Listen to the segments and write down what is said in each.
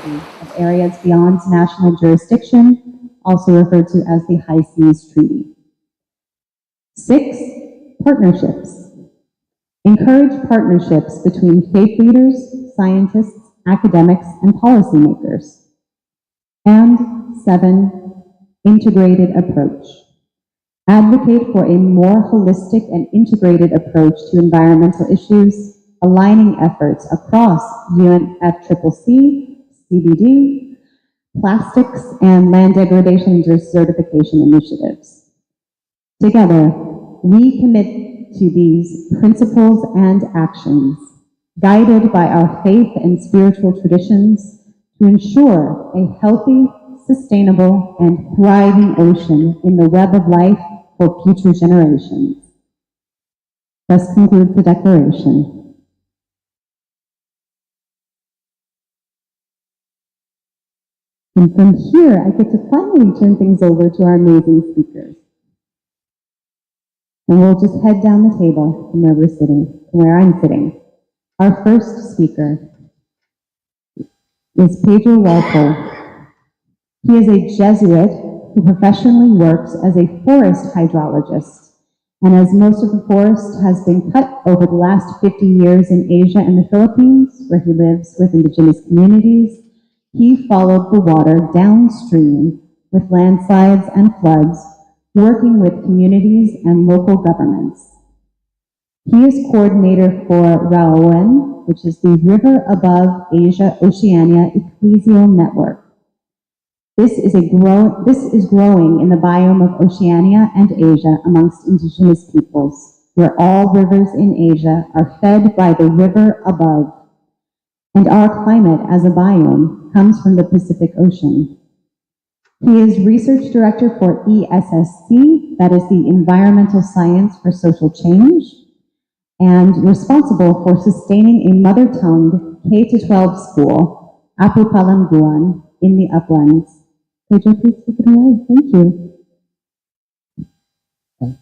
treaty of areas beyond national jurisdiction, also referred to as the High Seas Treaty. 6, partnerships. Encourage partnerships between faith leaders, scientists, academics, and policymakers. And 7, integrated approach. Advocate for a more holistic and integrated approach to environmental issues, aligning efforts across UNFCCC, CBD, plastics, and land degradation desertification initiatives. Together, we commit to these principles and actions, guided by our faith and spiritual traditions, to ensure a healthy, sustainable, and thriving ocean in the web of life for future generations. Thus concludes the declaration. And from here, I get to finally turn things over to our amazing speakers. And we'll just head down the table from where we're sitting, from where I'm sitting. Our first speaker is Pedro Walpole. He is a Jesuit who professionally works as a forest hydrologist, and as most of the forest has been cut over the last 50 years in Asia and the Philippines, where he lives with indigenous communities, he followed the water downstream with landslides and floods, working with communities and local governments. He is coordinator for RAON, which is the River Above Asia Oceania Ecclesial Network. This is growing in the biome of Oceania and Asia amongst indigenous peoples, where all rivers in Asia are fed by the river above, and our climate as a biome comes from the Pacific Ocean. He is research director for ESSC, that is the Environmental Science for Social Change, and responsible for sustaining a mother tongue K-12 school, Apupalanguan, in the uplands. Pedro, please take it away. Thank you.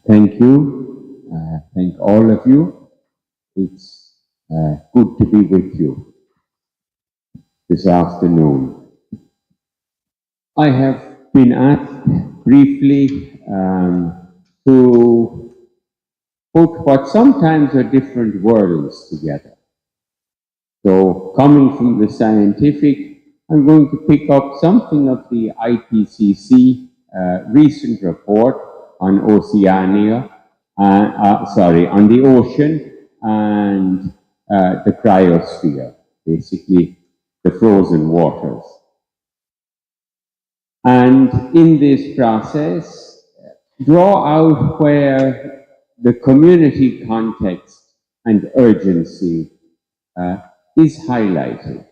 Thank you. Thank all of you. It's good to be with you this afternoon. I have been asked briefly to put what sometimes are different worlds together. So coming from the scientific, I'm going to pick up something of the IPCC recent report on Oceania, on the ocean and the cryosphere, basically the frozen waters. And in this process, draw out where the community context and urgency is highlighted.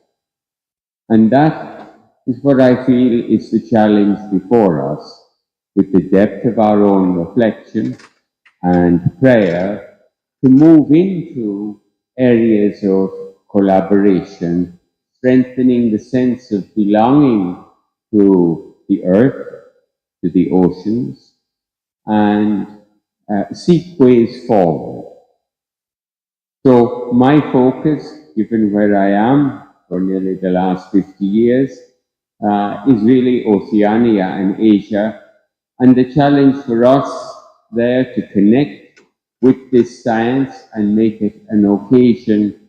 And that is what I feel is the challenge before us, with the depth of our own reflection and prayer, to move into areas of collaboration, strengthening the sense of belonging to the earth, to the oceans, and seek ways forward. So my focus, given where I am for nearly the last 50 years, is really Oceania and Asia, and the challenge for us there to connect with this science and make it an occasion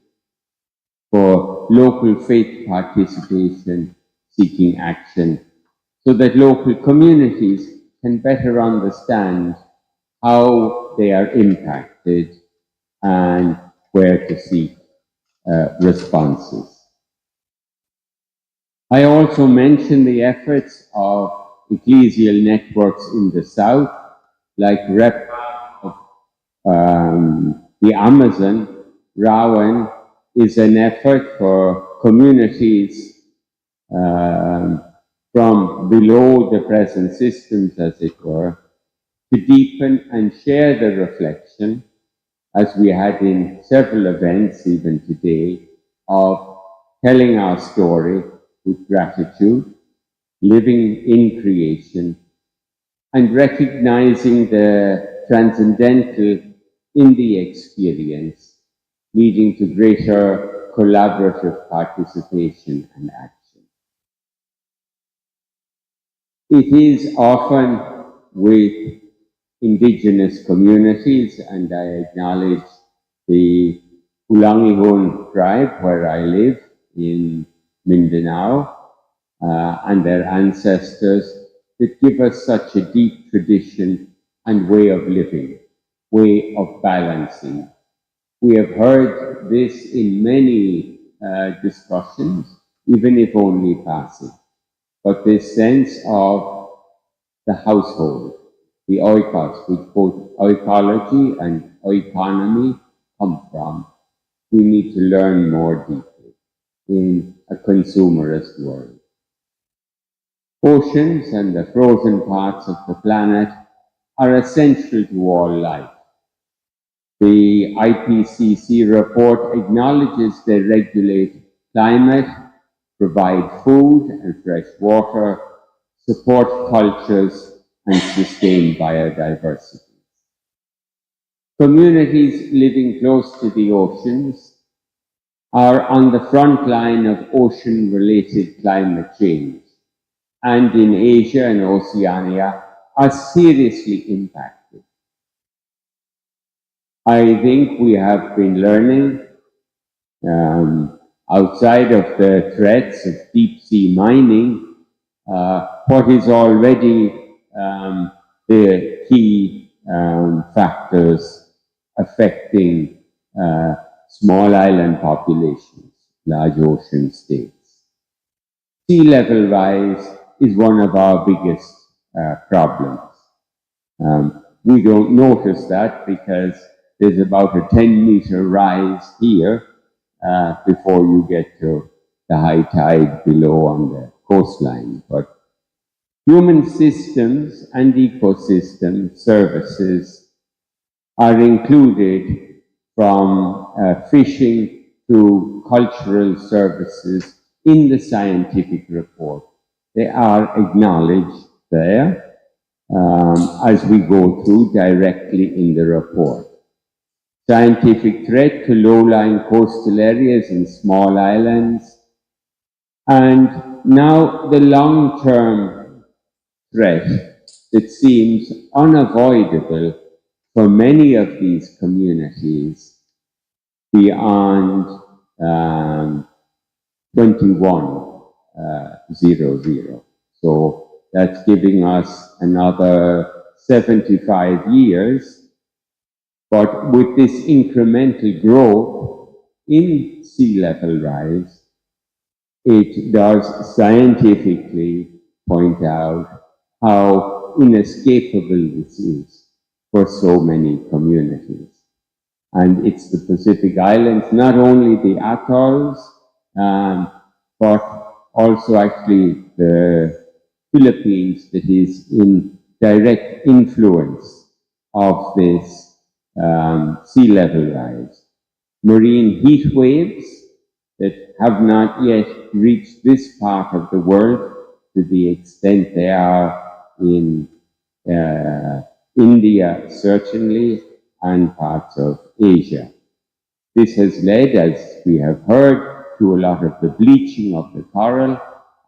for local faith participation, seeking action, so that local communities can better understand how they are impacted and where to seek responses. I also mentioned the efforts of ecclesial networks in the south, like REP of the Amazon. RAON is an effort for communities from below the present systems, as it were, to deepen and share the reflection, as we had in several events even today, of telling our story with gratitude, living in creation, and recognizing the transcendental in the experience, leading to greater collaborative participation and action. It is often with indigenous communities, and I acknowledge the Ulangihon tribe where I live in Mindanao, and their ancestors that give us such a deep tradition and way of living, way of balancing. We have heard this in many discussions, even if only passing. But this sense of the household, the oikos, which both oikology and oikonomy come from, we need to learn more deeply in a consumerist world. Oceans and the frozen parts of the planet are essential to all life. The IPCC report acknowledges they regulate climate, provide food and fresh water, support cultures, and sustain biodiversity. Communities living close to the oceans are on the front line of ocean-related climate change, and in Asia and Oceania are seriously impacted. I think we have been learning, outside of the threats of deep sea mining, what is already the key factors affecting small island populations, large ocean states. Sea level rise is one of our biggest problems. We don't notice that because there's about a 10-meter rise here before you get to the high tide below on the coastline. But human systems and ecosystem services are included from fishing to cultural services in the scientific report. They are acknowledged there as we go through directly in the report. Scientific threat to low-lying coastal areas and small islands, and now the long-term threat that seems unavoidable for many of these communities beyond 2100. So that's giving us another 75 years. But with this incremental growth in sea level rise, it does scientifically point out how inescapable this is for so many communities. And it's the Pacific Islands, not only the atolls, but also actually the Philippines that is in direct influence of this sea level rise. Marine heat waves that have not yet reached this part of the world to the extent they are in India, certainly, and parts of Asia. This has led, as we have heard, to a lot of the bleaching of the coral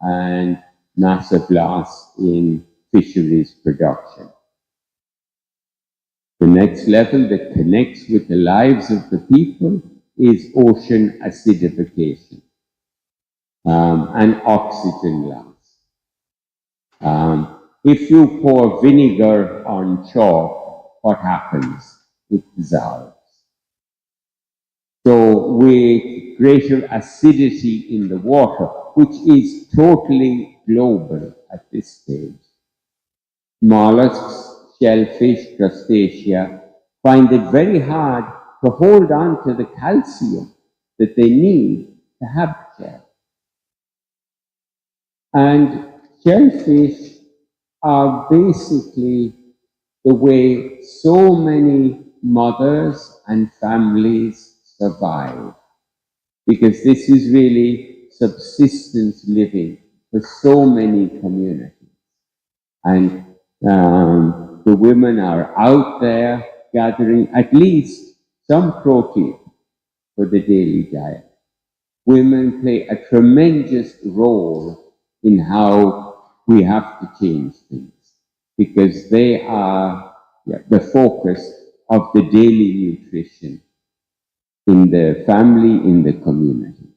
and massive loss in fisheries production. The next level that connects with the lives of the people is ocean acidification and oxygen loss. If you pour vinegar on chalk, what happens? It dissolves. So with greater acidity in the water, which is totally global at this stage, mollusks, shellfish, crustacea find it very hard to hold on to the calcium that they need to habitat. And shellfish are basically the way so many mothers and families survive, because this is really subsistence living for so many communities. And the women are out there gathering at least some protein for the daily diet. Women play a tremendous role in how we have to change things because they are the focus of the daily nutrition in the family, in the community.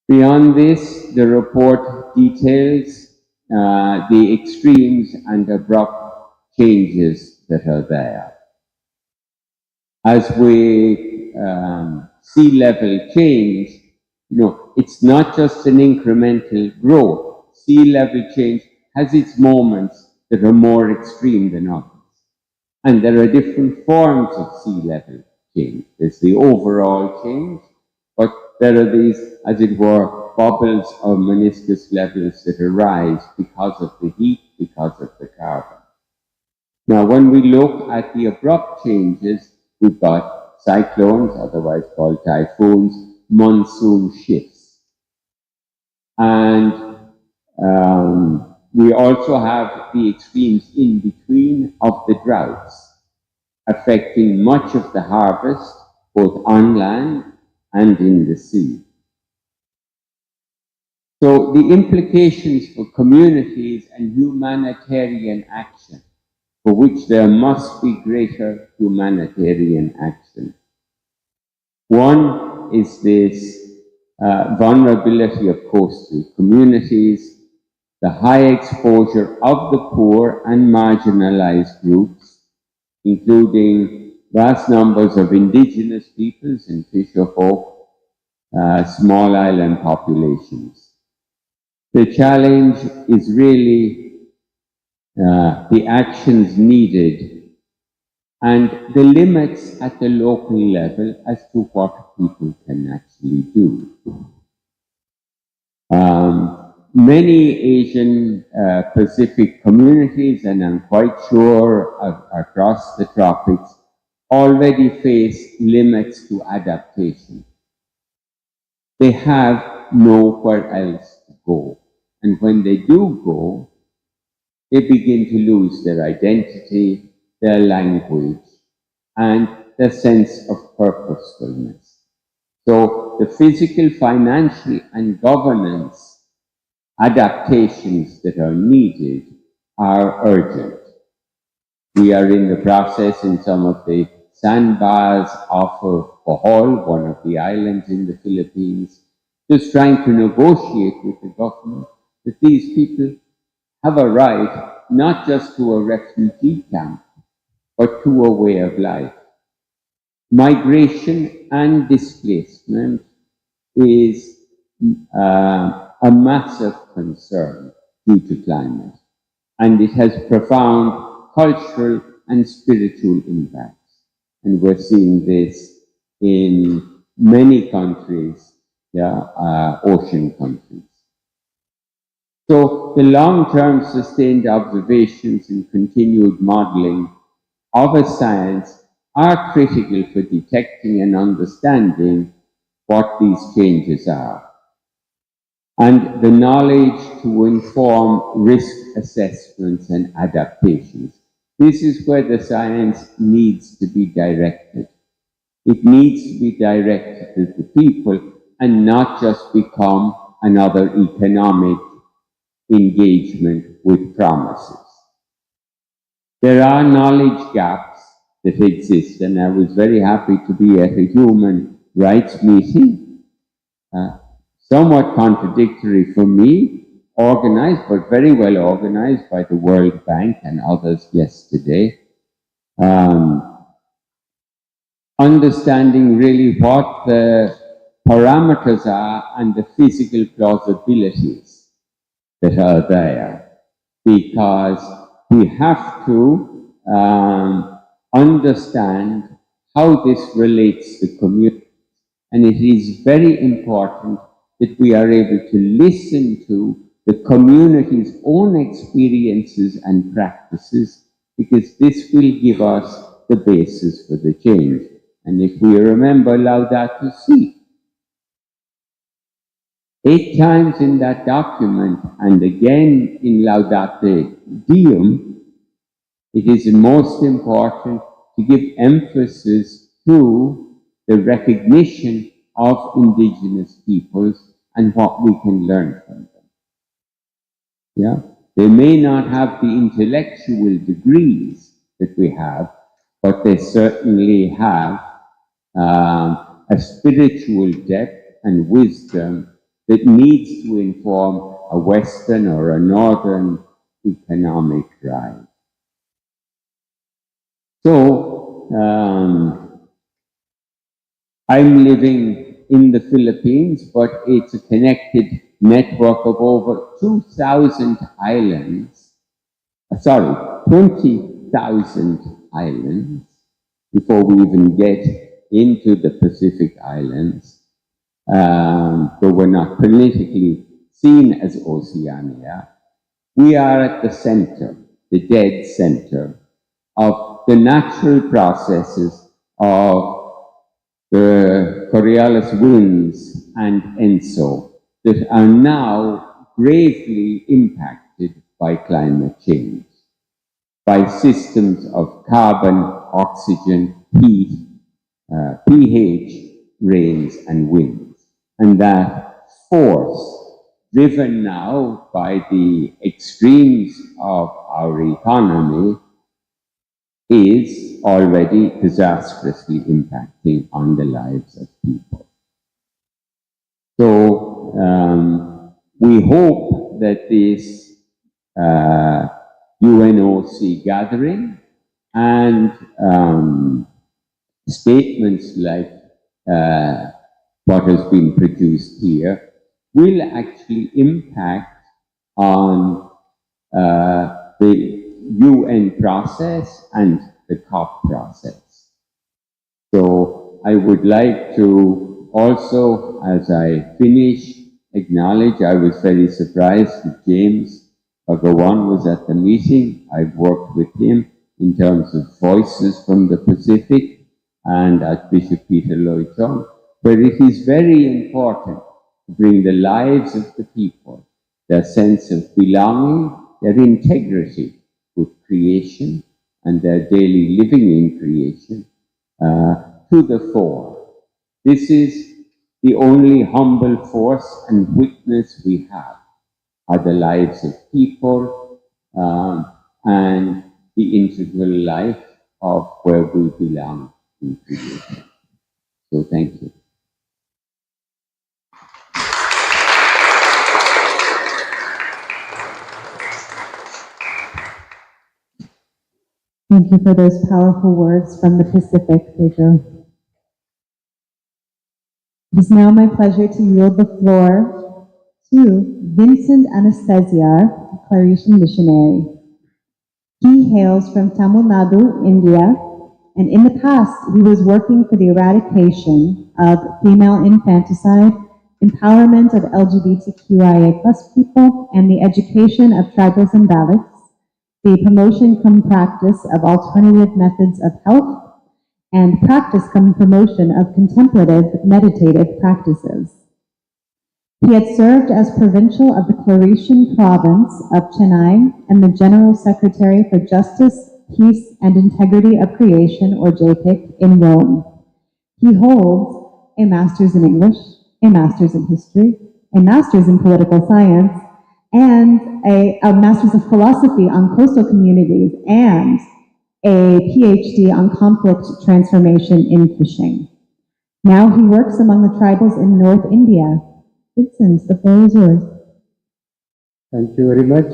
Beyond this, the report details the extremes and abrupt changes that are there. As we sea level change, it's not just an incremental growth. Sea level change has its moments that are more extreme than others. And there are different forms of sea level change. There's the overall change, but there are these, as it were, bubbles or meniscus levels that arise because of the heat, because of the carbon. Now, when we look at the abrupt changes, we've got cyclones, otherwise called typhoons, monsoon shifts. And we also have the extremes in between of the droughts, affecting much of the harvest, both on land and in the sea. So the implications for communities and humanitarian action, for which there must be greater humanitarian action. One is this vulnerability of coastal communities, the high exposure of the poor and marginalized groups, including vast numbers of indigenous peoples and fisherfolk, small island populations. The challenge is really the actions needed and the limits at the local level as to what people can actually do. Many Asian Pacific communities, and I'm quite sure across the tropics, already face limits to adaptation. They have nowhere else to go. And when they do go, they begin to lose their identity, their language, and their sense of purposefulness. So the physical, financial, and governance adaptations that are needed are urgent. We are in the process in some of the sandbars off of Bohol, one of the islands in the Philippines, just trying to negotiate with the government that these people have a right not just to a refugee camp, but to a way of life. Migration and displacement is a massive concern due to climate, and it has profound cultural and spiritual impacts. And we're seeing this in many countries, ocean countries. So the long-term sustained observations and continued modeling of a science are critical for detecting and understanding what these changes are, and the knowledge to inform risk assessments and adaptations. This is where the science needs to be directed. It needs to be directed at the people and not just become another economic engagement with promises. There are knowledge gaps that exist, and I was very happy to be at a human rights meeting, somewhat contradictory for me, organized, but very well organized by the World Bank and others yesterday. Understanding really what the parameters are and the physical plausibilities that are there, because we have to understand how this relates to community. And it is very important that we are able to listen to the community's own experiences and practices, because this will give us the basis for the change. And if we remember Laudato Si, 8 times in that document, and again in Laudate Deum, it is most important to give emphasis to the recognition of indigenous peoples and what we can learn from them. Yeah, they may not have the intellectual degrees that we have, but they certainly have a spiritual depth and wisdom that needs to inform a Western or a Northern economic drive. So, I'm living in the Philippines, but it's a connected network of over 2,000 islands. Sorry, 20,000 islands before we even get into the Pacific Islands, though we're not politically seen as Oceania. We are at the center, the dead center, of the natural processes of the Coriolis winds and ENSO that are now gravely impacted by climate change, by systems of carbon, oxygen, heat, pH, rains, and winds. And that force, driven now by the extremes of our economy, is already disastrously impacting on the lives of people. So we hope that this UNOC gathering and statements like what has been produced here will actually impact on the UN process and the COP process. So I would like to also, as I finish, acknowledge I was very surprised that James Bhagawan was at the meeting. I've worked with him in terms of voices from the Pacific and Archbishop Peter Lloyd-Jones, but it is very important to bring the lives of the people, their sense of belonging, their integrity with creation and their daily living in creation to the fore. This is the only humble force and witness we have are the lives of people and the integral life of where we belong in creation. So thank you. Thank you for those powerful words from the Pacific, Pedro. It is now my pleasure to yield the floor to Vincent Anastasiar, Claretian missionary. He hails from Tamil Nadu, India, and in the past he was working for the eradication of female infanticide, empowerment of LGBTQIA+ people, and the education of tribals and Dalits, the promotion come practice of alternative methods of health, and practice come promotion of contemplative meditative practices. He had served as provincial of the Claretian province of Chennai and the General Secretary for Justice, Peace, and Integrity of Creation, or JPIC, in Rome. He holds a master's in English, a master's in history, a master's in political science, and a master's of philosophy on coastal communities, and a PhD on conflict transformation in fishing. Now he works among the tribals in North India. Vincent, the floor is yours. Thank you very much.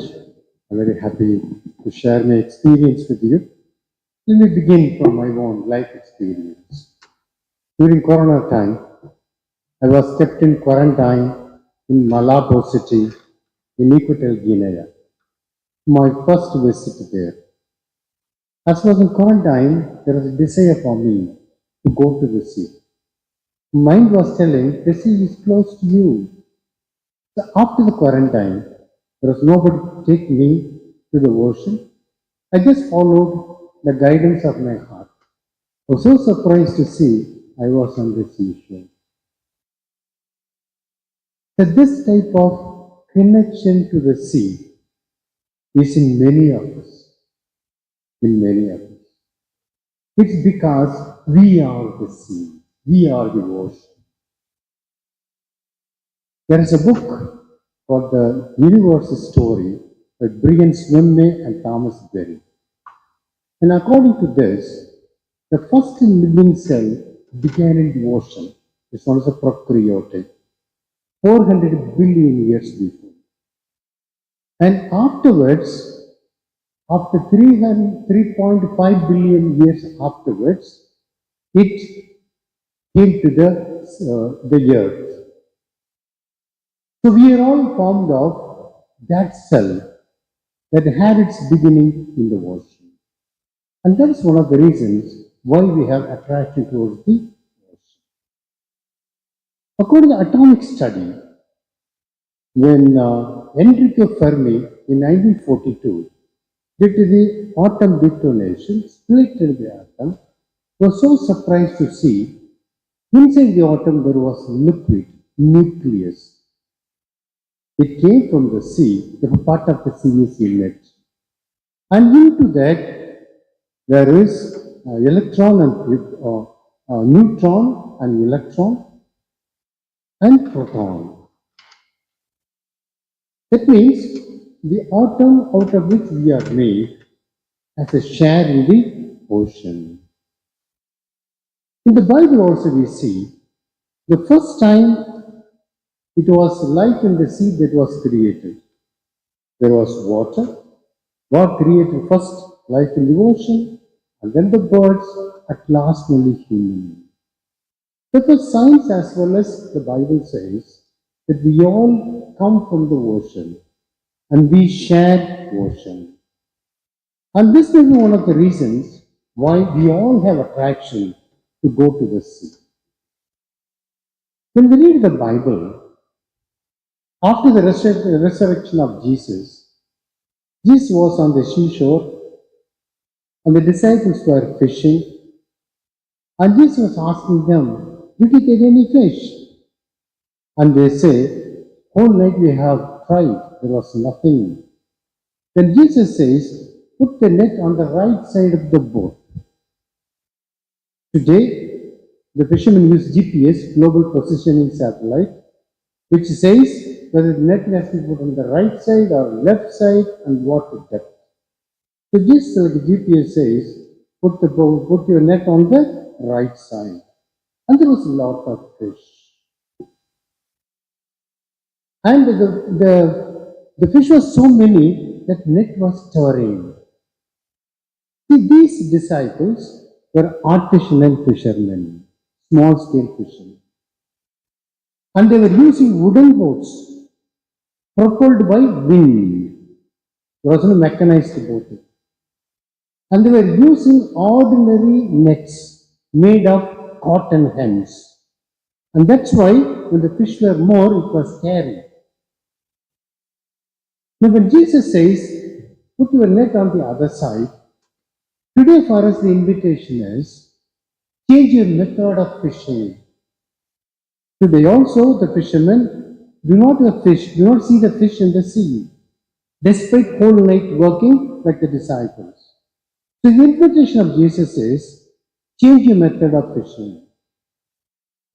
I'm very happy to share my experience with you. Let me begin from my own life experience. During Corona time, I was kept in quarantine in Malabo city in Equatorial Guinea. My first visit there. As I was in quarantine, there was a desire for me to go to the sea. Mind was telling, the sea is close to you. So after the quarantine, there was nobody to take me to the ocean. I just followed the guidance of my heart. I was so surprised to see I was on the seashore. That this type of connection to the sea is in many of us. In many of us. It's because we are the sea. We are the ocean. There is a book called The Universe Story by Brian Swimme and Thomas Berry. And according to this, the first living cell began in the ocean. It's known as a prokaryote, 400 billion years before. And afterwards, after 3.5 billion years afterwards, it came to the earth. So we are all formed of that cell that had its beginning in the ocean. And that is one of the reasons why we have attraction towards the ocean. According to the atomic study, when Enrico Fermi in 1942 did the atom detonation, split the atom, was so surprised to see inside the atom there was liquid nucleus. It came from the sea, the part of the sea is inlet. And into that there is electron and neutron and electron and proton. That means the atom out of which we are made has a share in the ocean. In the Bible also we see the first time it was life in the sea that was created. There was water. God created first life in the ocean and then the birds, at last only human. Because science as well as the Bible says that we all come from the ocean and we share ocean. And this may be one of the reasons why we all have attraction to go to the sea. When we read the Bible, after the resurrection of Jesus, Jesus was on the seashore and the disciples were fishing. And Jesus was asking them, did you get any fish? And they say, whole night we have tried, there was nothing. Then Jesus says, put the net on the right side of the boat. Today, the fishermen use GPS, Global Positioning Satellite, which says whether the net has to be put on the right side or left side and what depth. So just like the GPS says, put your net on the right side. And there was a lot of fish. And the fish was so many that net was stirring. See, these disciples were artisanal fishermen, small scale fishermen. And they were using wooden boats propelled by wind. There was no mechanized boat. And they were using ordinary nets made of cotton hems. And that's why when the fish were more, it was scary. Now when Jesus says, put your net on the other side, today for us the invitation is, change your method of fishing. Today also the fishermen do not see the fish in the sea, despite whole night working like the disciples. So the invitation of Jesus is, change your method of fishing.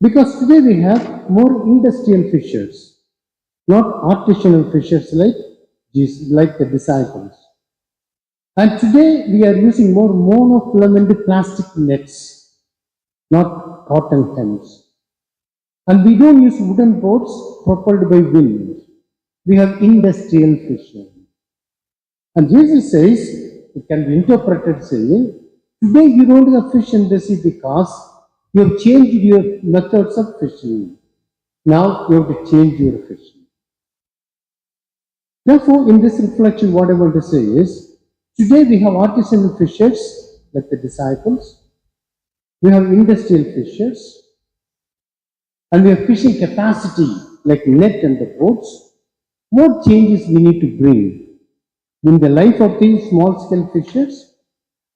Because today we have more industrial fishers, not artisanal fishers like Jesus, like the disciples. And today we are using more monofilament plastic nets, not cotton hems. And we don't use wooden boats propelled by wind. We have industrial fishing. And Jesus says, it can be interpreted saying, today you don't have fish in the sea because you have changed your methods of fishing. Now you have to change your fishing. Therefore, in this reflection, what I want to say is, today we have artisanal fishers like the disciples. We have industrial fishers. And we have fishing capacity like net and the boats. What changes we need to bring in the life of the small scale fishers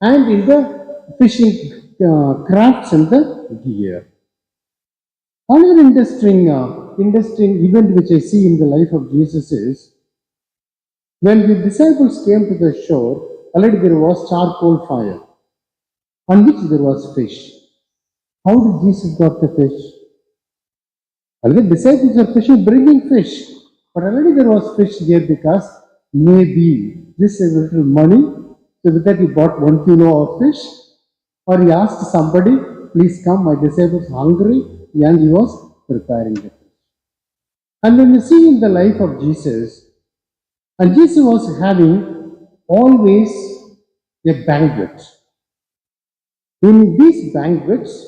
and in the fishing crafts and the gear. Another interesting event which I see in the life of Jesus is when the disciples came to the shore, already there was charcoal fire on which there was fish. How did Jesus got the fish? Already disciples are fishing, bringing fish, but already there was fish there because maybe this is a little money. So with that he bought 1 kilo of fish, or he asked somebody, please come, my disciples are hungry, and he was preparing the fish. And when we see in the life of Jesus, and Jesus was having always a banquet. In these banquets,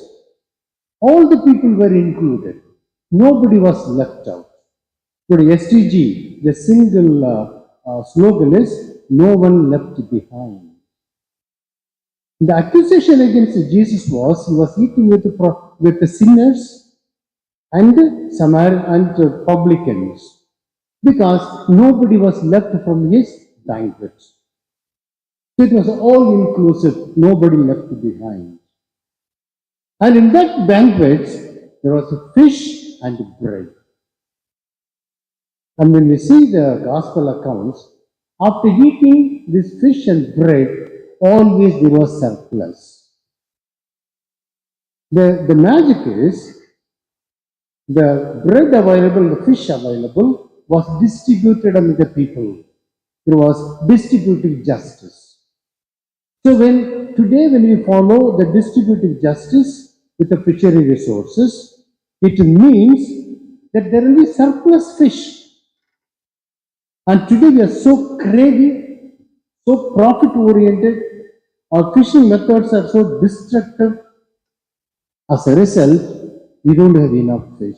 all the people were included. Nobody was left out. For STG, the single slogan is no one left behind. The accusation against Jesus was he was eating with the sinners and and publicans because nobody was left from his banquet. So it was all inclusive, nobody left behind. And in that banquet, there was a fish and bread. And when we see the gospel accounts, after eating this fish and bread, always there was surplus. The magic is the bread available, the fish available was distributed among the people. There was distributive justice. So when we follow the distributive justice with the fishery resources, it means that there will be surplus fish. And today we are so craving, so profit oriented, our fishing methods are so destructive. As a result, we don't have enough fish.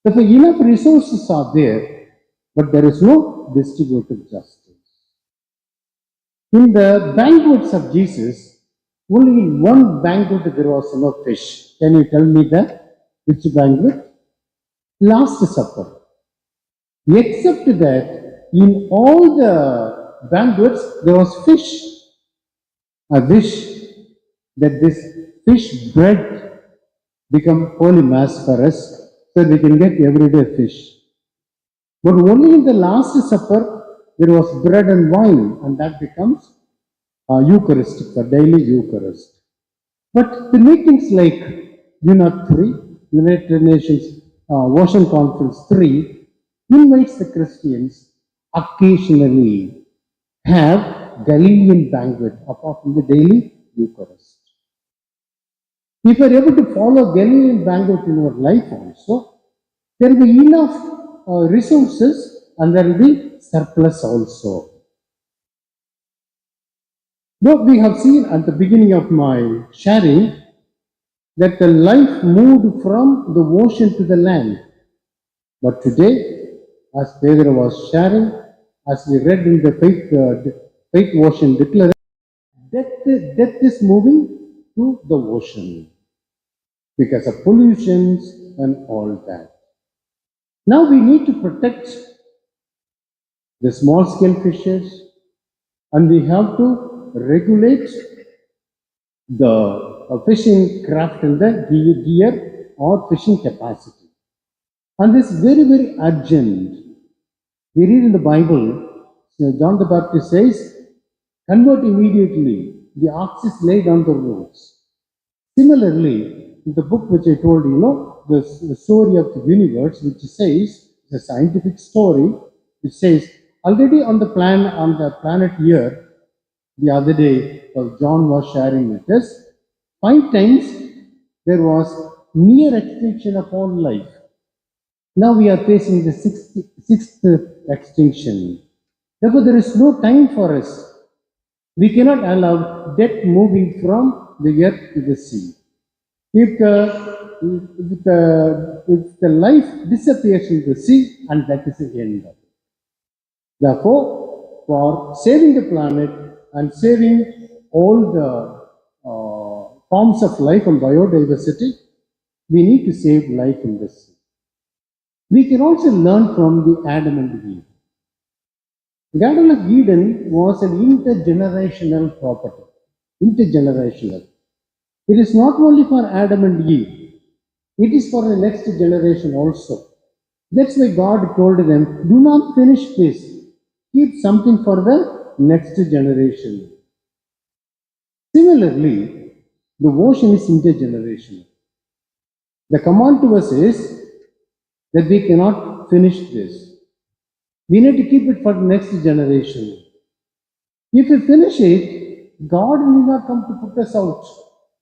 Therefore, enough resources are there, but there is no distributive justice. In the banquets of Jesus, only in one banquet there was no fish. Can you tell me that? Which banquet? Last Supper. Except that in all the banquets there was fish. I wish that this fish bread become holy mass for us so we can get everyday fish. But only in the Last Supper there was bread and wine, and that becomes Eucharistic, the daily Eucharist. But the meetings like UNAT 3, United Nations Ocean Conference 3, invites the Christians occasionally have Galilean banquet apart from the daily Eucharist. If you are able to follow Galilean banquet in your life also, there will be enough resources and there will be surplus also. Though we have seen at the beginning of my sharing that the life moved from the ocean to the land. But today, as Pedro was sharing, as we read in the faith ocean declaration, death is moving to the ocean because of pollutions and all that. Now we need to protect the small scale fishes and we have to regulate the fishing craft and the gear or fishing capacity. And this is very, very urgent. We read in the Bible, John the Baptist says, convert immediately, the ox is laid on the roads. Similarly, in the book which I told you, the story of the universe, which says, the scientific story, which says, already on the planet Earth, the other day, John was sharing with us, 5 times there was near extinction of all life. Now we are facing the sixth extinction. Therefore, there is no time for us. We cannot allow death moving from the earth to the sea. If the life disappears in the sea, and that is the end of it. Therefore, for saving the planet and saving all the forms of life and biodiversity, we need to save life in the sea. We can also learn from the Adam and Eve. The Garden of Eden was an intergenerational property. Intergenerational. It is not only for Adam and Eve, it is for the next generation also. That's why God told them, do not finish this. Keep something for the next generation. Similarly, the ocean is intergenerational. The command to us is that we cannot finish this. We need to keep it for the next generation. If we finish it, God will not come to put us out.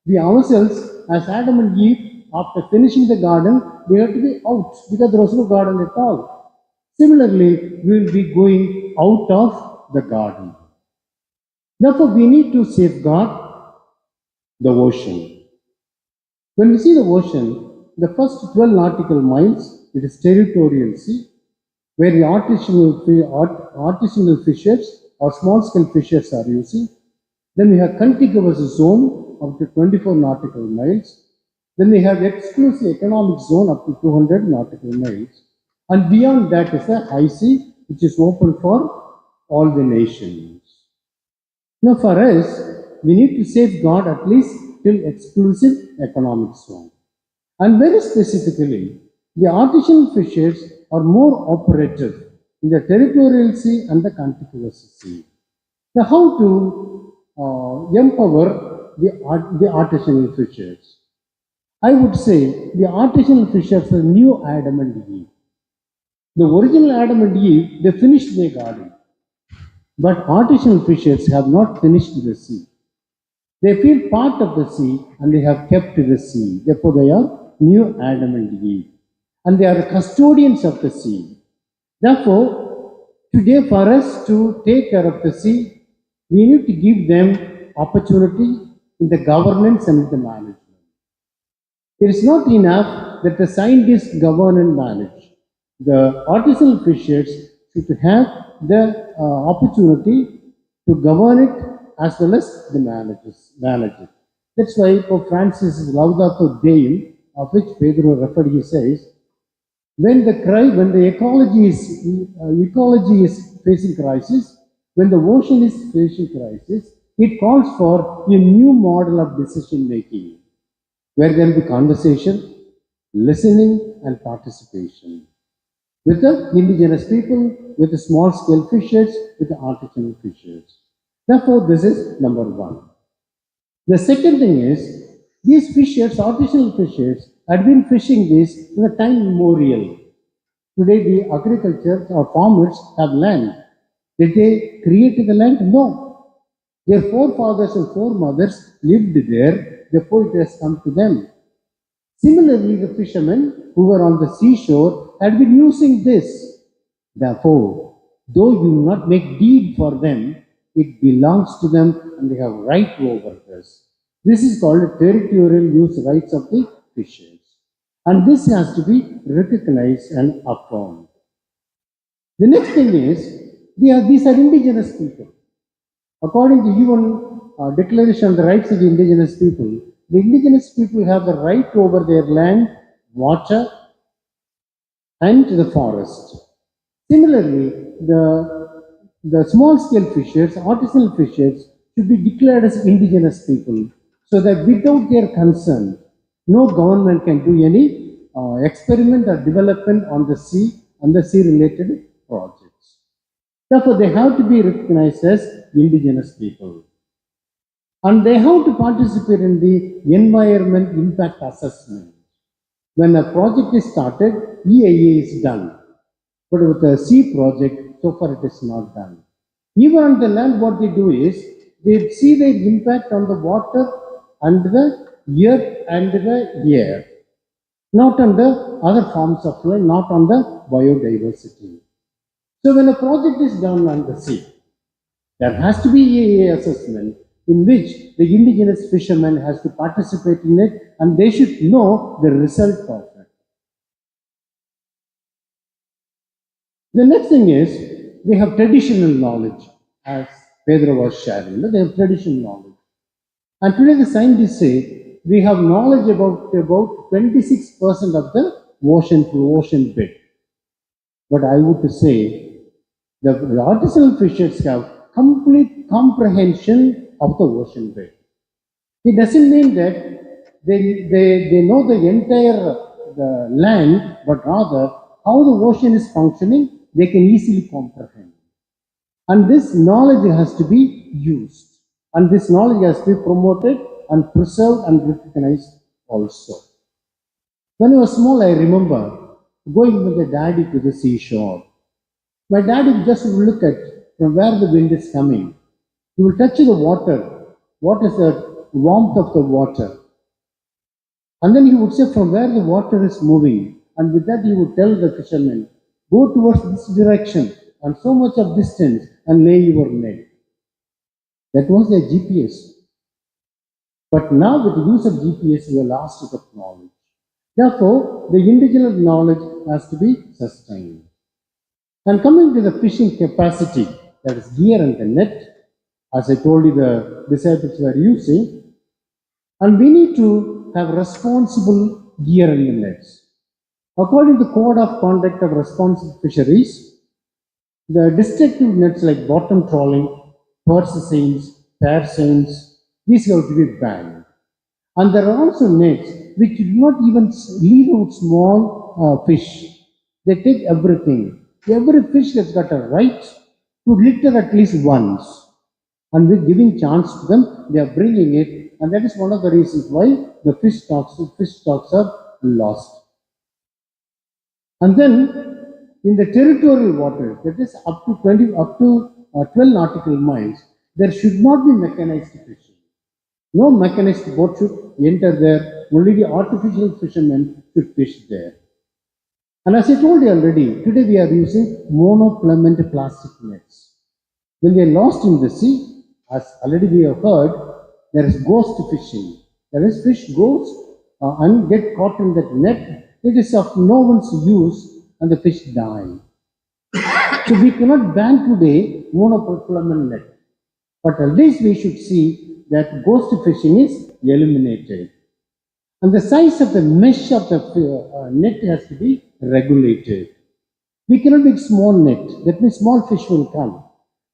We ourselves, as Adam and Eve, after finishing the garden, we have to be out because there was no garden at all. Similarly, we will be going out of the garden. Therefore, we need to safeguard the ocean. When we see the ocean, the first 12 nautical miles, it is territorial sea, where the artisanal fishers or small scale fishers are using. Then we have contiguous zone up to 24 nautical miles. Then we have exclusive economic zone up to 200 nautical miles. And beyond that is the high sea, which is open for all the nations. Now, for us, we need to safeguard at least till exclusive economic zone. And very specifically, the artisanal fishers are more operative in the territorial sea and the contiguous sea. Now, how to empower the artisanal fishers? I would say the artisanal fishers are new Adam and Eve. The original Adam and Eve, they finished their garden. But artisanal fishers have not finished the sea. They feel part of the sea and they have kept the sea. Therefore, they are new Adam and Eve. And they are the custodians of the sea. Therefore, today for us to take care of the sea, we need to give them opportunity in the governance and the management. It is not enough that the scientists govern and manage. The artisanal fishers should have the opportunity to govern it as well as the manage it. That's why Pope Francis' Laudato Deum, of which Pedro referred, he says, when the ecology is facing crisis, when the ocean is facing crisis, it calls for a new model of decision making where there will be conversation, listening, and participation with the indigenous people, with the small scale fishers, with the artisanal fishers. Therefore, this is number one. The second thing is these fishers, artisanal fishers, had been fishing this in a time immemorial. Today, the agriculture or farmers have land. Did they create the land? No. Their forefathers and foremothers lived there, therefore it has come to them. Similarly, the fishermen who were on the seashore had been using this. Therefore, though you do not make deed for them, it belongs to them and they have right over this. This is called a territorial use rights of the fishers. And this has to be recognized and affirmed. The next thing is, these are indigenous people. According to UN Declaration on the Rights of the Indigenous People, the indigenous people have the right over their land, water, and the forest. Similarly, the small scale fishers, artisanal fishers, should be declared as indigenous people so that without their consent, no government can do any experiment or development on the sea and the sea related projects. Therefore, they have to be recognized as indigenous people. And they have to participate in the environment impact assessment. When a project is started, EIA is done. But with the sea project, so far it is not done. Even on the land, what they do is they see the impact on the water and the earth and the air, not on the other forms of life, not on the biodiversity. So when a project is done on the sea, there has to be EIA assessment in which the indigenous fishermen has to participate in it and they should know the result of it. The next thing is they have traditional knowledge, as Pedro was sharing. They have traditional knowledge. And today the scientists say we have knowledge about 26% of the ocean bed. But I would say the artisanal fishers have complete comprehension of the ocean bed. It doesn't mean that they know the entire the land, but rather how the ocean is functioning, they can easily comprehend. And this knowledge has to be used. And this knowledge has to be promoted and preserved and recognized also. When I was small, I remember going with the daddy to the seashore. My dad would just look at from where the wind is coming. He will touch the water. What is the warmth of the water? And then he would say from where the water is moving. And with that, he would tell the fishermen, go towards this direction and so much of distance and lay your net. That was their GPS. But now, with the use of GPS, we are lost that knowledge. Therefore, the individual knowledge has to be sustained. And coming to the fishing capacity, that is gear and the net, as I told you, the disciples were using, and we need to have responsible gear in the nets. According to the Code of Conduct of Responsible Fisheries, the destructive nets like bottom trawling, purse seines, pair seines, these have to be banned. And there are also nets which do not even leave out small fish. They take everything. Every fish has got a right to litter at least once. And with giving chance to them, they are bringing it. And that is one of the reasons why the fish stocks are lost. And then in the territorial waters, that is up to 12 nautical miles, there should not be mechanized fishing. No mechanized boat should enter there. Only the artificial fishermen should fish there. And as I told you already, today we are using monofilament plastic nets. When they are lost in the sea, as already we have heard, there is ghost fishing. There is fish goes and get caught in that net. It is of no one's use and the fish die. So we cannot ban today monofilament net. But at least we should see that ghost fishing is eliminated. And the size of the mesh of the net has to be regulated. We cannot make small net, that means small fish will come.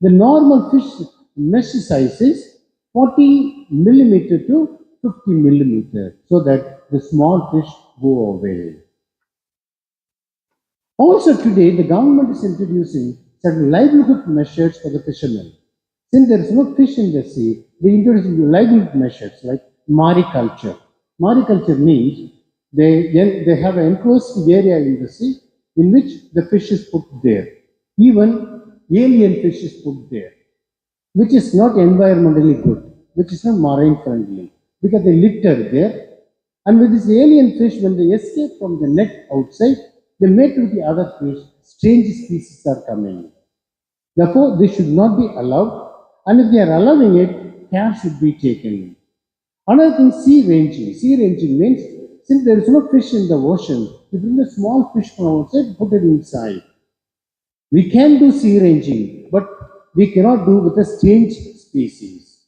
The normal fish mesh size is 40 millimeter to 50 millimeter, so that the small fish go away. Also today, the government is introducing certain livelihood measures for the fishermen. Since there is no fish in the sea, they introduce livelihood measures like mariculture. Mariculture means they have an enclosed area in the sea in which the fish is put there. Even alien fish is put there, which is not environmentally good, which is not marine friendly, because they litter there. And with this alien fish, when they escape from the net outside, they mate with the other fish, strange species are coming. Therefore, this should not be allowed, and if they are allowing it, care should be taken. Another thing, sea ranging. Sea ranging means since there is no fish in the ocean, you bring a small fish from outside, put it inside. We can do sea ranging, but we cannot do with a strange species.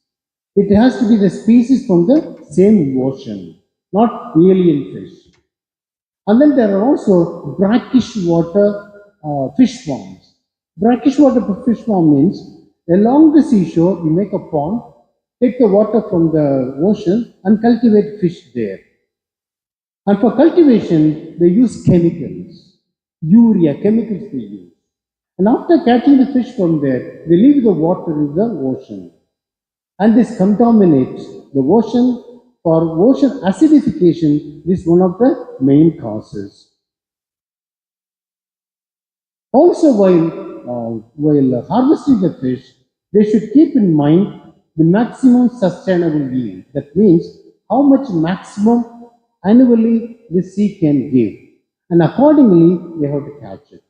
It has to be the species from the same ocean, not alien fish. And then there are also brackish water fish farms. Brackish water fish farm means along the seashore you make a pond, take the water from the ocean and cultivate fish there. And for cultivation, they use chemicals, urea, chemicals they use. And after catching the fish from there, they leave the water in the ocean. And this contaminates the ocean. For ocean acidification, this is one of the main causes. Also, while harvesting the fish, they should keep in mind the maximum sustainable yield. That means how much maximum annually the sea can give. And accordingly, they have to catch it.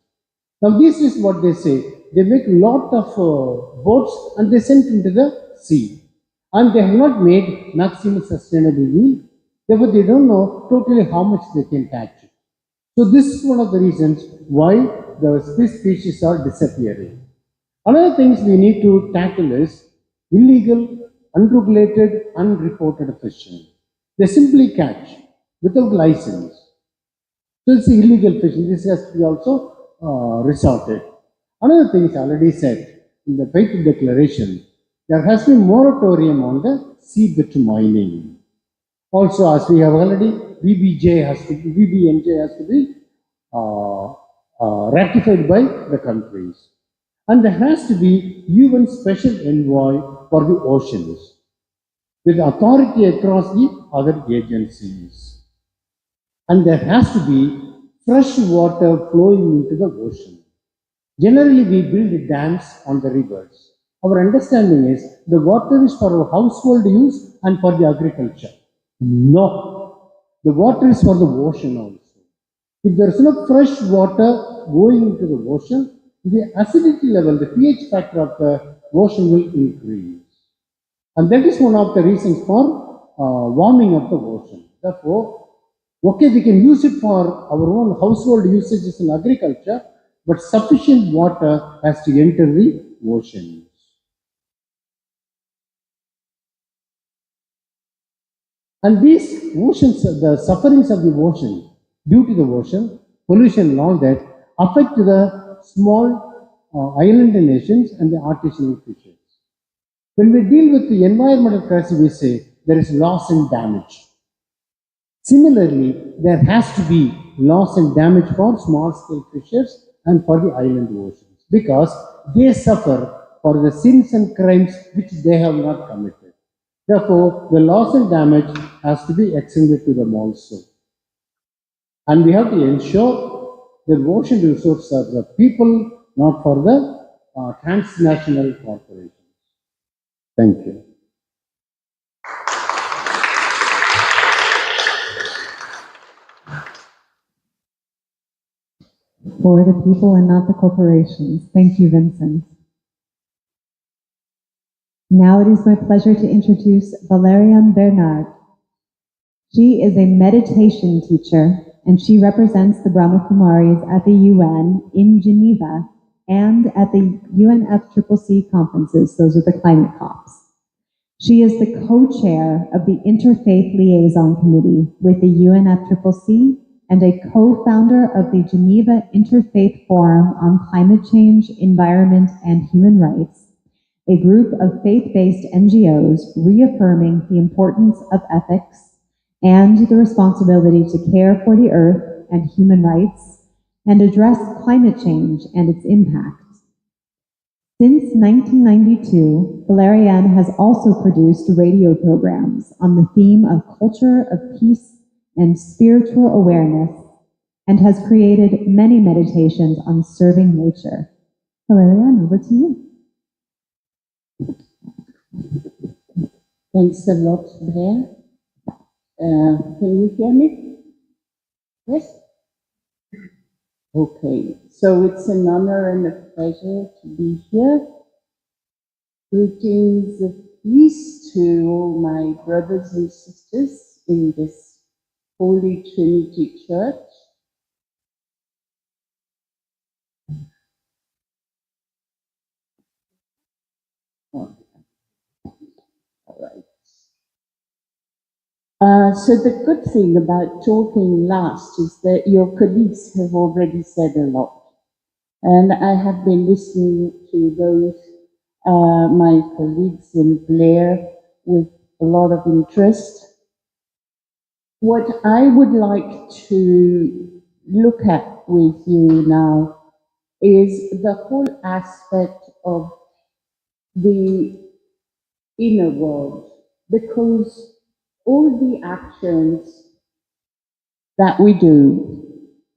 Now, this is what they say. They make a lot of boats and they send into the sea. And they have not made maximum sustainable yield. Therefore, they don't know totally how much they can catch. So, this is one of the reasons why the fish species are disappearing. Another things we need to tackle is illegal, unregulated, unreported fishing. They simply catch without license. So it's illegal fishing. This has to be also resorted. Another thing is already said in the Paper Declaration, there has been moratorium on the seabed mining. Also, as we have already, BBNJ has to be ratified by the countries. And there has to be UN special envoy for the oceans with authority across the other agencies. And there has to be fresh water flowing into the ocean. Generally, we build dams on the rivers. Our understanding is the water is for our household use and for the agriculture. No, the water is for the ocean also. If there is no fresh water going into the ocean, the acidity level, the pH factor of the ocean will increase. And that is one of the reasons for warming of the ocean. Therefore, okay, we can use it for our own household usages in agriculture, but sufficient water has to enter the ocean. And these oceans, the sufferings of the ocean, due to the ocean, pollution and all that, affect the small island nations and the artisanal fishes. When we deal with the environmental crisis, we say there is loss and damage. Similarly, there has to be loss and damage for small scale fishes and for the island oceans because they suffer for the sins and crimes which they have not committed. Therefore, the loss and damage has to be extended to them also. And we have to ensure that ocean resources are the people, not for the transnational corporations. Thank you. For the people and not the corporations. Thank you, Vincent. Now it is my pleasure to introduce Valerian Bernard. She is a meditation teacher, and she represents the Brahma Kumaris at the UN in Geneva and at the UNFCCC conferences. Those are the climate COPs. She is the co-chair of the Interfaith Liaison Committee with the UNFCCC and a co-founder of the Geneva Interfaith Forum on Climate Change, Environment, and Human Rights, a group of faith-based NGOs reaffirming the importance of ethics and the responsibility to care for the earth and human rights and address climate change and its impacts. Since 1992, Valerian has also produced radio programs on the theme of culture of peace and spiritual awareness and has created many meditations on serving nature. Valerian, over to you. Thanks a lot, Blair. Can you hear me? Yes? Okay, so it's an honor and a pleasure to be here. Greetings of peace to all my brothers and sisters in this Holy Trinity Church. Oh, all right. So the good thing about talking last is that your colleagues have already said a lot. And I have been listening to those, my colleagues in Blair, with a lot of interest. What I would like to look at with you now is the whole aspect of the inner world, because all the actions that we do,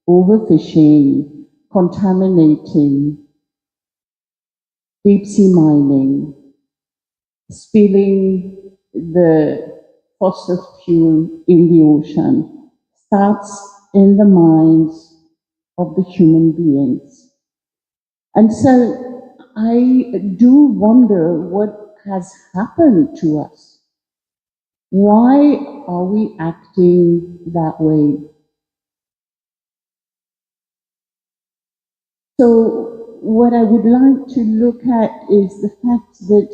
overfishing, contaminating, deep sea mining, spilling the fossil fuel in the ocean, starts in the minds of the human beings. And so I do wonder what has happened to us. Why are we acting that way? So what I would like to look at is the fact that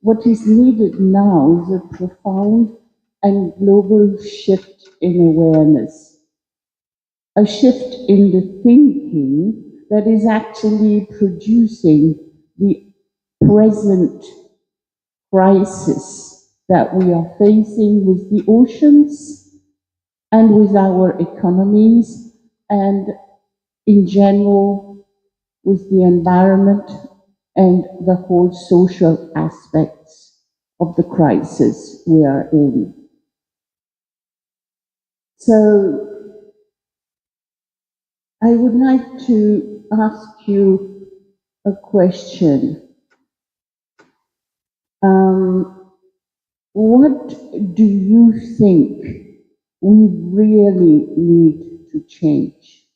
what is needed now is a profound and global shift in awareness, a shift in the thinking that is actually producing the present crisis that we are facing with the oceans and with our economies and in general with the environment and the whole social aspects of the crisis we are in. So I would like to ask you a question. What do you think we really need to change?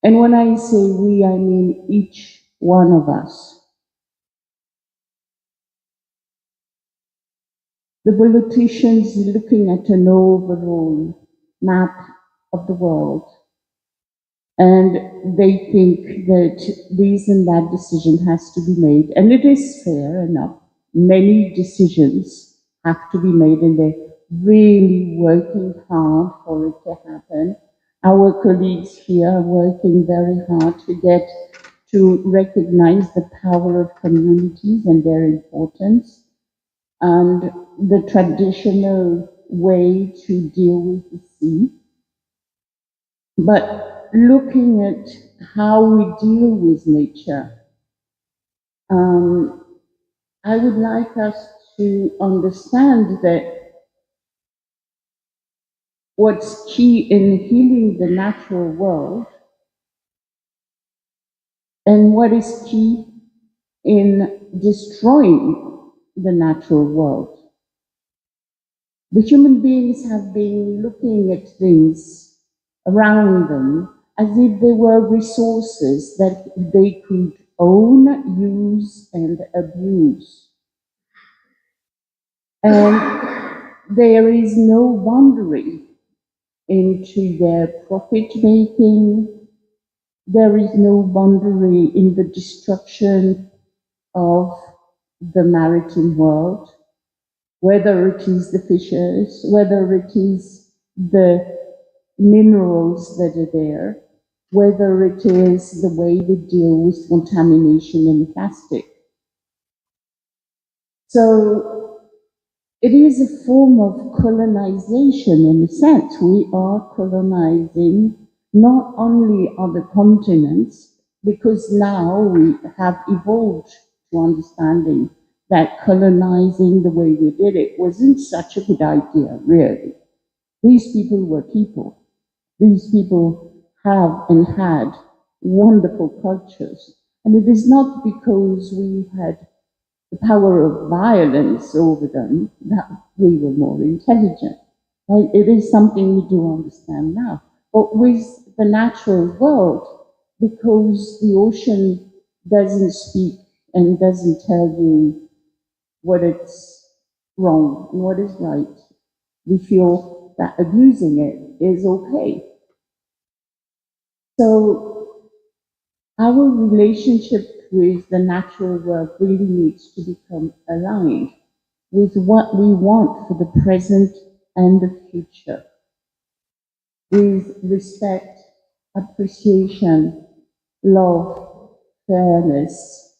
And when I say we, I mean each one of us. The politicians looking at an overall map of the world, and they think that this and that decision has to be made, and it is fair enough. Many decisions have to be made, and they're really working hard for it to happen. Our colleagues here are working very hard to get to recognize the power of communities and their importance, and the traditional way to deal with the sea. But looking at how we deal with nature, I would like us to understand that what's key in healing the natural world and what is key in destroying the natural world. The human beings have been looking at things around them as if they were resources that they could own, use, and abuse. And there is no boundary into their profit making. There is no boundary in the destruction of the maritime world, whether it is the fishes, whether it is the minerals that are there, whether it is the way they deal with contamination and plastic. So it is a form of colonization in a sense. We are colonizing not only other continents, because now we have evolved to understanding that colonizing the way we did it wasn't such a good idea, really. These people were people. These people have and had wonderful cultures. And it is not because we had the power of violence over them that we were more intelligent. Right? It is something we do understand now. But with the natural world, because the ocean doesn't speak and doesn't tell you what it's wrong and what is right, we feel that abusing it is okay. So our relationship with the natural world really needs to become aligned with what we want for the present and the future, with respect, appreciation, love, fairness.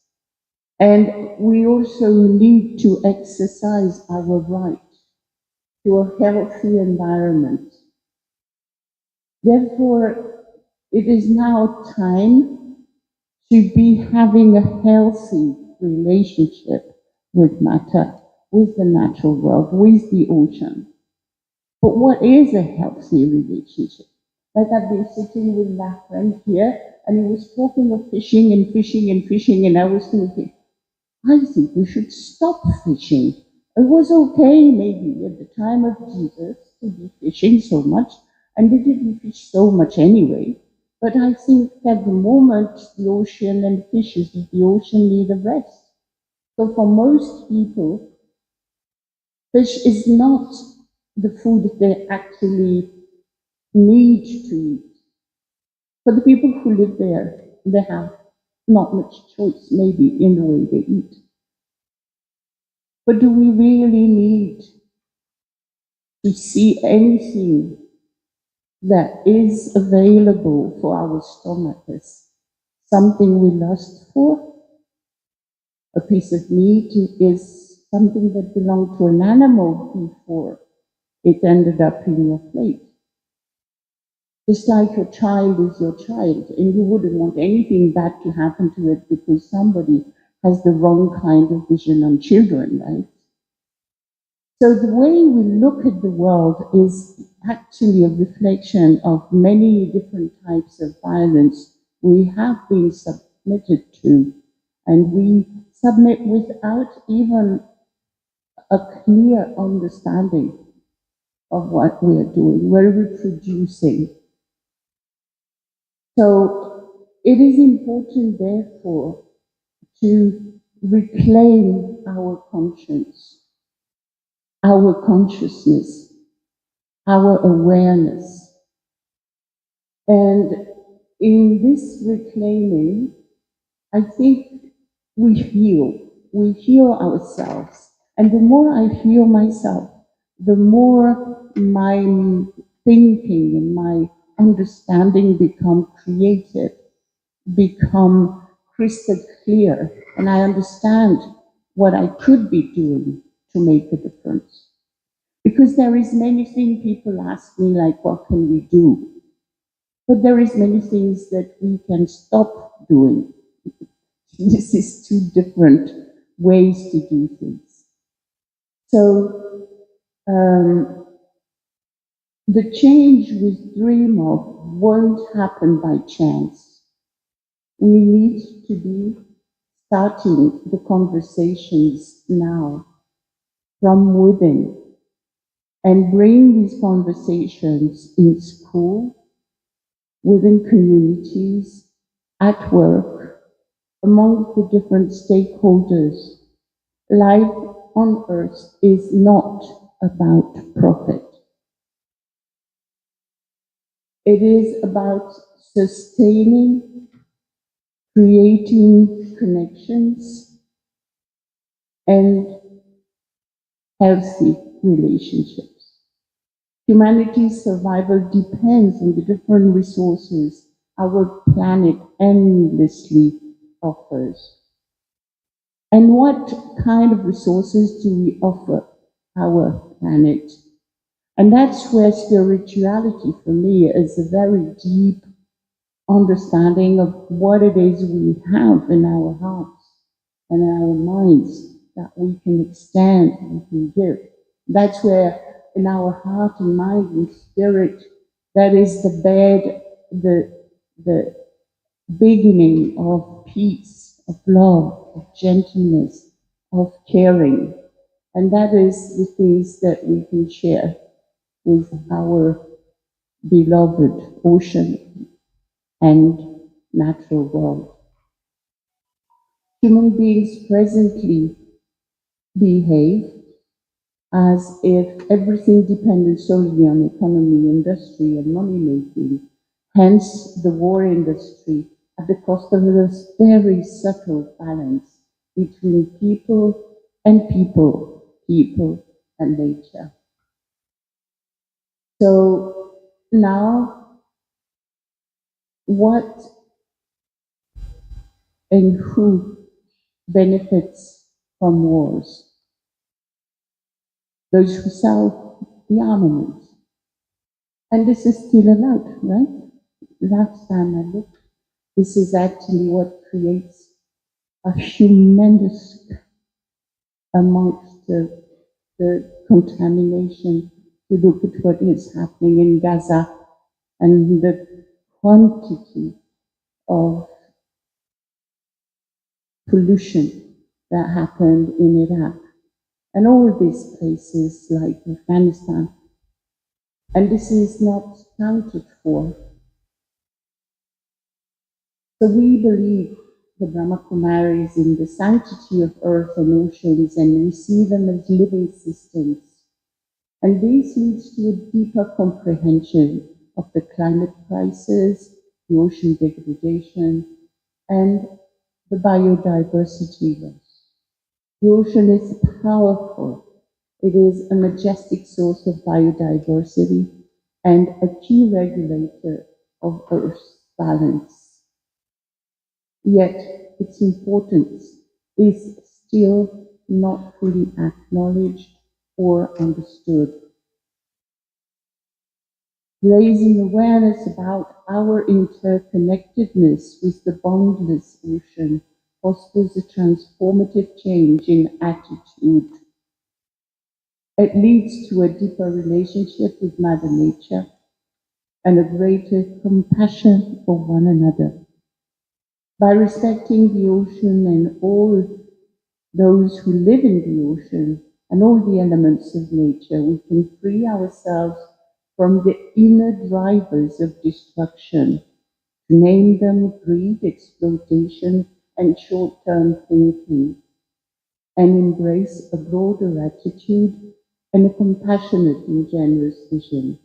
And we also need to exercise our right to a healthy environment. Therefore, it is now time to be having a healthy relationship with matter, with the natural world, with the ocean. But what is a healthy relationship? Like I've been sitting with my friend here, and he was talking of fishing and fishing and fishing, and I was thinking, I think we should stop fishing. It was okay, maybe, at the time of Jesus to be fishing so much, and they didn't fish so much anyway. But I think at the moment, the ocean and the fishes of the ocean need a rest. So for most people, fish is not the food they actually need to eat. For the people who live there, they have not much choice, maybe, in the way they eat. But do we really need to see anything that is available for our stomach as something we lust for? A piece of meat is something that belonged to an animal before it ended up in your plate. Just like your child is your child, and you wouldn't want anything bad to happen to it because somebody has the wrong kind of vision on children, right? So the way we look at the world is actually a reflection of many different types of violence we have been submitted to, and we submit without even a clear understanding of what we are doing. We're reproducing. So it is important, therefore, to reclaim our conscience, our consciousness, our awareness. And in this reclaiming, I think we heal ourselves. And the more I heal myself, the more my thinking and my understanding become creative, become crystal clear, and I understand what I could be doing to make a difference. Because there is many things people ask me, like, what can we do? But there is many things that we can stop doing. This is two different ways to do things. So the change we dream of won't happen by chance. We need to be starting the conversations now from within and bring these conversations in school, within communities, at work, among the different stakeholders. Life on earth is not about profit. It is about sustaining, creating connections, and healthy relationships. Humanity's survival depends on the different resources our planet endlessly offers. And what kind of resources do we offer our planet? And that's where spirituality for me is a very deep understanding of what it is we have in our hearts and our minds that we can extend, we can give. That's where in our heart and mind and spirit, that is the bed, the beginning of peace, of love, of gentleness, of caring. And that is the things that we can share with our beloved ocean and natural world. Human beings presently behave as if everything depended solely on economy, industry, and money making. Hence, the war industry at the cost of this very subtle balance between people and people, people and nature. So now, what and who benefits from wars? Those who sell the armaments. And this is still allowed, right? Last time I looked, this is actually what creates a humongous amongst the contamination. You look at what is happening in Gaza and the quantity of pollution that happened in Iraq and all these places like Afghanistan. And this is not counted for. So we believe the Brahma Kumaris in the sanctity of earth and oceans, and we see them as living systems. And this leads to a deeper comprehension of the climate crisis, the ocean degradation, and the biodiversity loss. The ocean is powerful. It is a majestic source of biodiversity and a key regulator of Earth's balance. Yet its importance is still not fully acknowledged or understood. Raising awareness about our interconnectedness with the boundless ocean fosters a transformative change in attitude. It leads to a deeper relationship with Mother Nature and a greater compassion for one another. By respecting the ocean and all those who live in the ocean and all the elements of nature, we can free ourselves from the inner drivers of destruction, to name them greed, exploitation, and short-term thinking, and embrace a broader attitude and a compassionate and generous vision.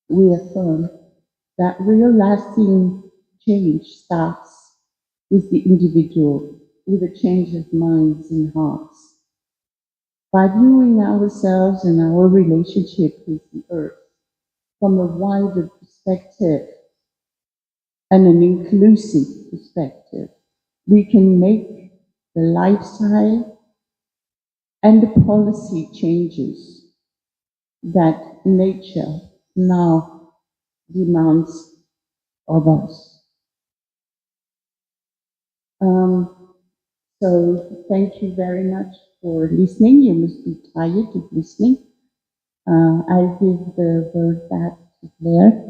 We affirm that real lasting change starts with the individual, with a change of minds and hearts. By viewing ourselves and our relationship with the earth from a wider perspective and an inclusive perspective, we can make the lifestyle and the policy changes that nature now demands of us. So thank you very much for listening. You must be tired of listening. I'll give the word back to Claire.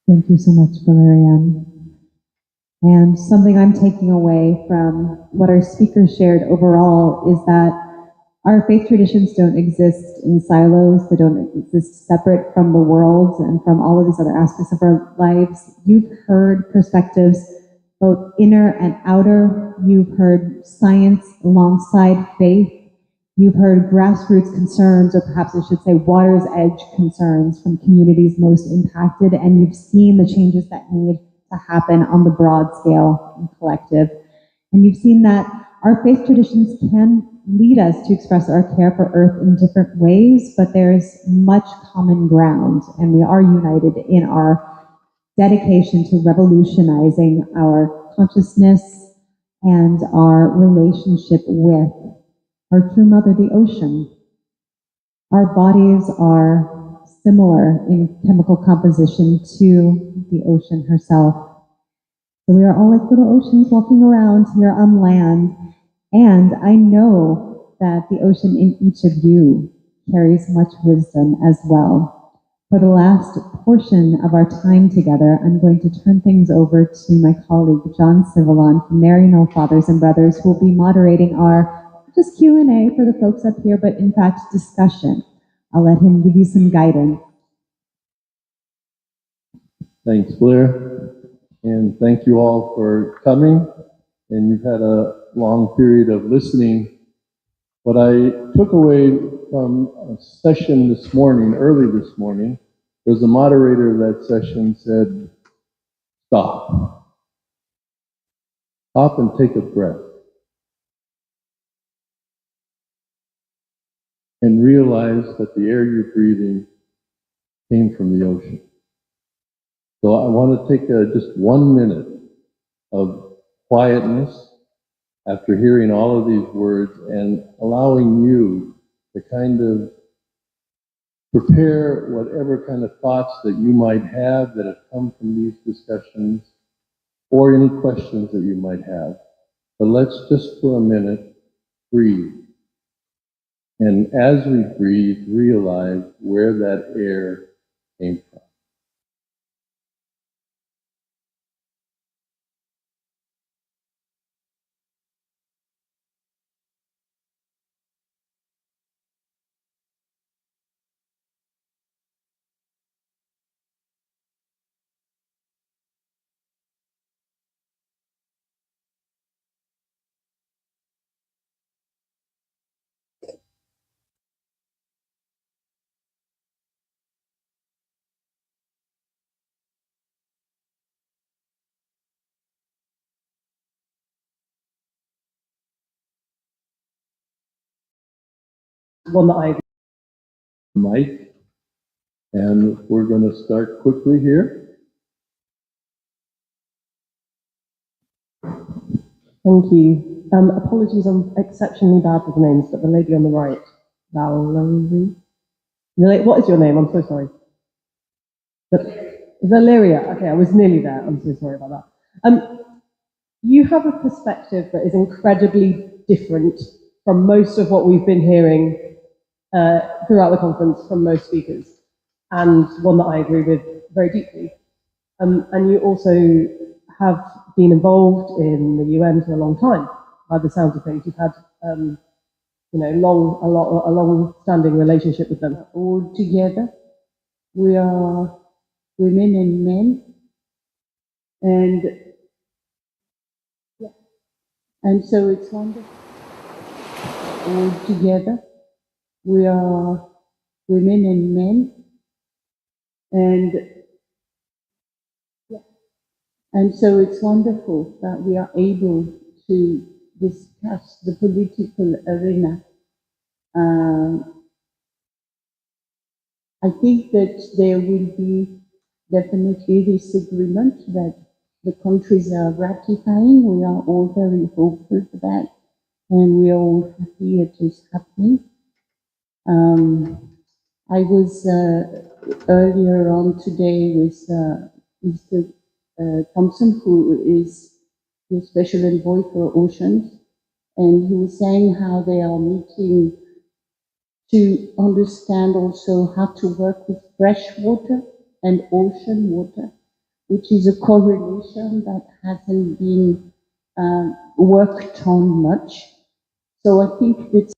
Thank you so much, Valerian. And something I'm taking away from what our speaker shared overall is that our faith traditions don't exist in silos. They don't exist separate from the world and from all of these other aspects of our lives. You've heard perspectives, both inner and outer. You've heard science alongside faith. You've heard grassroots concerns, or perhaps I should say water's edge concerns from communities most impacted, and you've seen the changes that need to happen on the broad scale and collective. And you've seen that our faith traditions can lead us to express our care for Earth in different ways, but there's much common ground, and we are united in our dedication to revolutionizing our consciousness and our relationship with our true mother, the ocean. Our bodies are similar in chemical composition to the ocean herself. So we are all like little oceans walking around here on land. And I know that the ocean in each of you carries much wisdom as well. For the last portion of our time together, I'm going to turn things over to my colleague, John Civilon from Maryknoll Fathers and Brothers, who will be moderating our just Q&A for the folks up here, but in fact, discussion. I'll let him give you some guidance. Thanks, Blair. And thank you all for coming. And you've had a long period of listening. What I took away from a session this morning, early this morning, was the moderator of that session said, stop. Stop and take a breath. And realize that the air you're breathing came from the ocean. So I want to take just 1 minute of quietness after hearing all of these words and allowing you to kind of prepare whatever kind of thoughts that you might have that have come from these discussions, or any questions that you might have. But let's just for a minute breathe. And as we breathe, realize where that air came from. One that I Mike, and we're going to start quickly here. thank you. Apologies, I'm exceptionally bad with names, but the lady on the right, Valerie. What is your name? I'm so sorry. Valeria. Okay, I was nearly there. I'm so sorry about that. You have a perspective that is incredibly different from most of what we've been hearing throughout the conference from most speakers, and one that I agree with very deeply. And you also have been involved in the UN for a long time, by the sounds of things. You've had, a long-standing relationship with them. All together, we are women and men, and so it's wonderful. All together, we are women and men, and so it's wonderful that we are able to discuss the political arena. I think that there will be definitely this agreement that the countries are ratifying. We are all very hopeful for that, and we are all happy it is happening. I was earlier on today with Mr. Thompson, who is the Special Envoy for Oceans, and he was saying how they are meeting to understand also how to work with fresh water and ocean water, which is a correlation that hasn't been worked on much. So I think it's